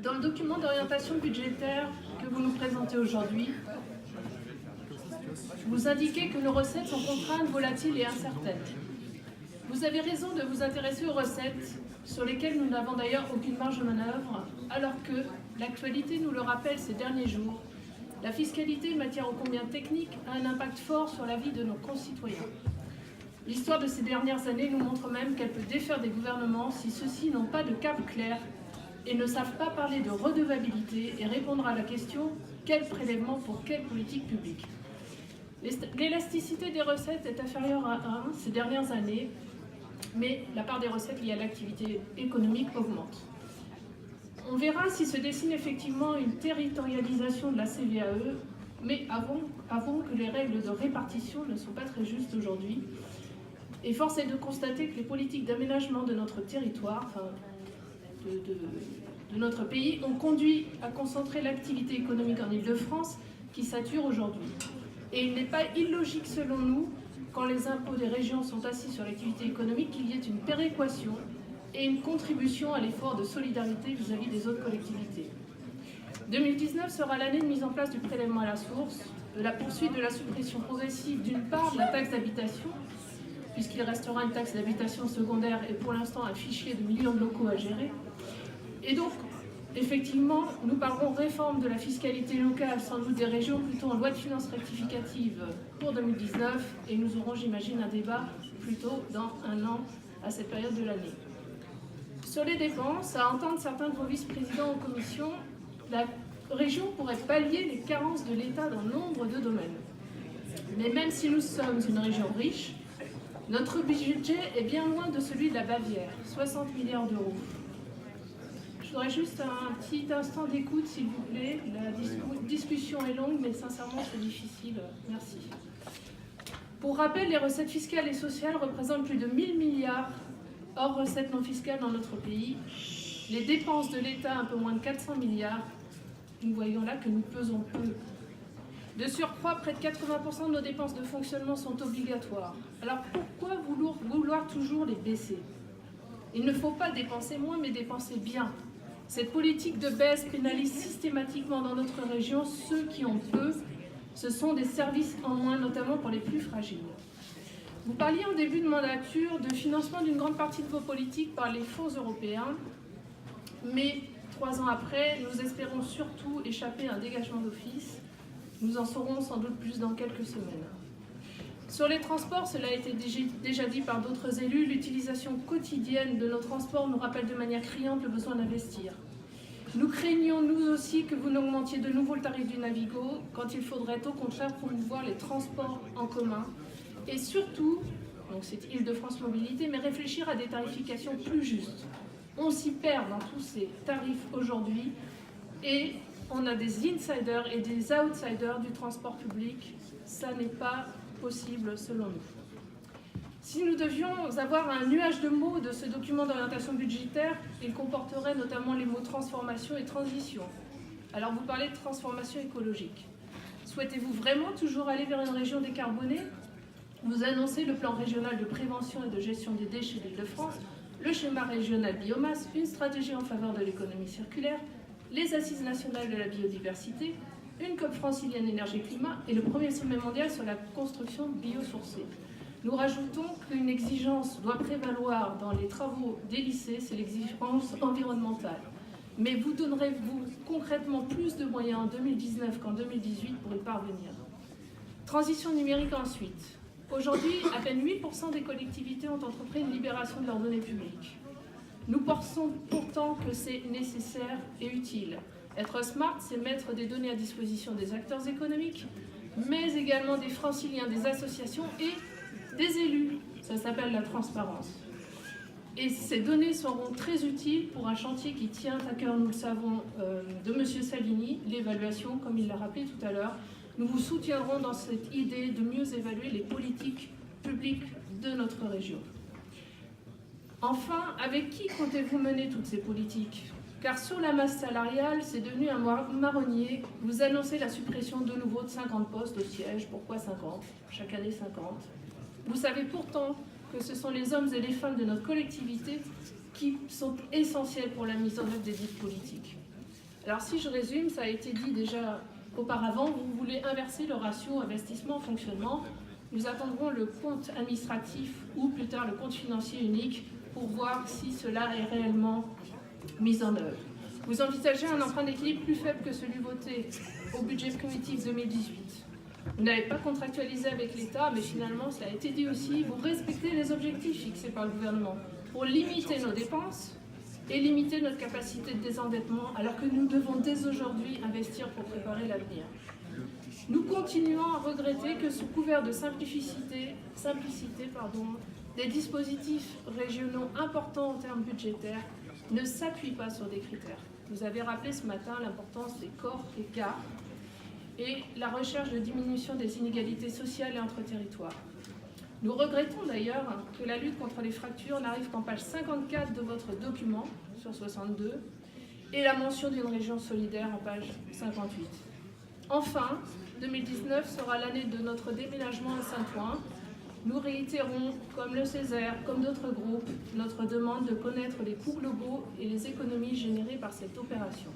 Dans le document d'orientation budgétaire que vous nous présentez aujourd'hui, vous indiquez que nos recettes sont contraintes, volatiles et incertaines. Vous avez raison de vous intéresser aux recettes, sur lesquelles nous n'avons d'ailleurs aucune marge de manœuvre, alors que l'actualité nous le rappelle ces derniers jours. La fiscalité, matière ô combien technique, a un impact fort sur la vie de nos concitoyens. L'histoire de ces dernières années nous montre même qu'elle peut défaire des gouvernements si ceux-ci n'ont pas de cap clair et ne savent pas parler de redevabilité et répondre à la question « quel prélèvement pour quelle politique publique ?» L'élasticité des recettes est inférieure à 1 ces dernières années, mais la part des recettes liées à l'activité économique augmente. On verra si se dessine effectivement une territorialisation de la CVAE, mais avouons que les règles de répartition ne sont pas très justes aujourd'hui. Et force est de constater que les politiques d'aménagement de notre territoire, de notre pays, ont conduit à concentrer l'activité économique en Île-de-France, qui sature aujourd'hui. Et il n'est pas illogique, selon nous, quand les impôts des régions sont assis sur l'activité économique, qu'il y ait une péréquation et une contribution à l'effort de solidarité vis-à-vis des autres collectivités. 2019 sera l'année de mise en place du prélèvement à la source, de la poursuite de la suppression progressive d'une part de la taxe d'habitation, puisqu'il restera une taxe d'habitation secondaire et pour l'instant un fichier de millions de locaux à gérer. Et donc, effectivement, nous parlerons réforme de la fiscalité locale, sans doute des régions, plutôt en loi de finances rectificative pour 2019, et nous aurons, j'imagine, un débat plutôt dans un an à cette période de l'année. Sur les dépenses, à entendre certains de vos vice-présidents en commission, la région pourrait pallier les carences de l'État dans nombre de domaines. Mais même si nous sommes une région riche, notre budget est bien loin de celui de la Bavière, 60 milliards d'euros. Je voudrais juste un petit instant d'écoute, s'il vous plaît. La discussion est longue, mais sincèrement, c'est difficile. Merci. Pour rappel, les recettes fiscales et sociales représentent plus de 1000 milliards hors recettes non fiscales dans notre pays. Les dépenses de l'État, un peu moins de 400 milliards. Nous voyons là que nous pesons peu. De surcroît, près de 80% de nos dépenses de fonctionnement sont obligatoires. Alors pourquoi vouloir toujours les baisser? Il ne faut pas dépenser moins, mais dépenser bien. Cette politique de baisse pénalise systématiquement dans notre région ceux qui ont peu. Ce sont des services en moins, notamment pour les plus fragiles. Vous parliez en début de mandature de financement d'une grande partie de vos politiques par les fonds européens, mais 3 ans après, nous espérons surtout échapper à un dégagement d'office. Nous en saurons sans doute plus dans quelques semaines. Sur les transports, cela a été déjà dit par d'autres élus, l'utilisation quotidienne de nos transports nous rappelle de manière criante le besoin d'investir. Nous craignons, nous aussi, que vous n'augmentiez de nouveau le tarif du Navigo, quand il faudrait au contraire promouvoir les transports en commun. Et surtout, donc c'est Île-de-France Mobilité, mais réfléchir à des tarifications plus justes. On s'y perd dans tous ces tarifs aujourd'hui et on a des insiders et des outsiders du transport public. Ça n'est pas possible selon nous. Si nous devions avoir un nuage de mots de ce document d'orientation budgétaire, il comporterait notamment les mots transformation et transition. Alors vous parlez de transformation écologique. Souhaitez-vous vraiment toujours aller vers une région décarbonée? Vous annoncez le plan régional de prévention et de gestion des déchets d'Île-de-France, le schéma régional biomasse, une stratégie en faveur de l'économie circulaire, les assises nationales de la biodiversité, une COP francilienne énergie-climat et le premier sommet mondial sur la construction biosourcée. Nous rajoutons qu'une exigence doit prévaloir dans les travaux des lycées, c'est l'exigence environnementale. Mais vous donnerez-vous concrètement plus de moyens en 2019 qu'en 2018 pour y parvenir? Transition numérique ensuite. Aujourd'hui, à peine 8% des collectivités ont entrepris une libération de leurs données publiques. Nous pensons pourtant que c'est nécessaire et utile. Être smart, c'est mettre des données à disposition des acteurs économiques, mais également des franciliens, des associations et des élus. Ça s'appelle la transparence. Et ces données seront très utiles pour un chantier qui tient à cœur, nous le savons, de M. Salvini, l'évaluation, comme il l'a rappelé tout à l'heure. Nous vous soutiendrons dans cette idée de mieux évaluer les politiques publiques de notre région. Enfin, avec qui comptez-vous mener toutes ces politiques? Car sur la masse salariale, c'est devenu un marronnier. Vous annoncez la suppression de nouveau de 50 postes au siège. Pourquoi 50? Chaque année 50. Vous savez pourtant que ce sont les hommes et les femmes de notre collectivité qui sont essentiels pour la mise en œuvre des dites politiques. Alors si je résume, ça a été dit déjà auparavant, vous voulez inverser le ratio investissement-fonctionnement. Nous attendrons le compte administratif ou plus tard le compte financier unique pour voir si cela est réellement mis en œuvre. Vous envisagez un emprunt d'équilibre plus faible que celui voté au budget primitif 2018. Vous n'avez pas contractualisé avec l'État, mais finalement, cela a été dit aussi, vous respectez les objectifs fixés par le gouvernement pour limiter nos dépenses et limiter notre capacité de désendettement, alors que nous devons dès aujourd'hui investir pour préparer l'avenir. Nous continuons à regretter que sous couvert de simplicité, des dispositifs régionaux importants en termes budgétaires ne s'appuient pas sur des critères. Vous avez rappelé ce matin l'importance des corps et gares et la recherche de diminution des inégalités sociales et entre territoires. Nous regrettons d'ailleurs que la lutte contre les fractures n'arrive qu'en page 54 de votre document, sur 62, et la mention d'une région solidaire en page 58. Enfin, 2019 sera l'année de notre déménagement à Saint-Ouen. Nous réitérons, comme le Césaire, comme d'autres groupes, notre demande de connaître les coûts globaux et les économies générées par cette opération.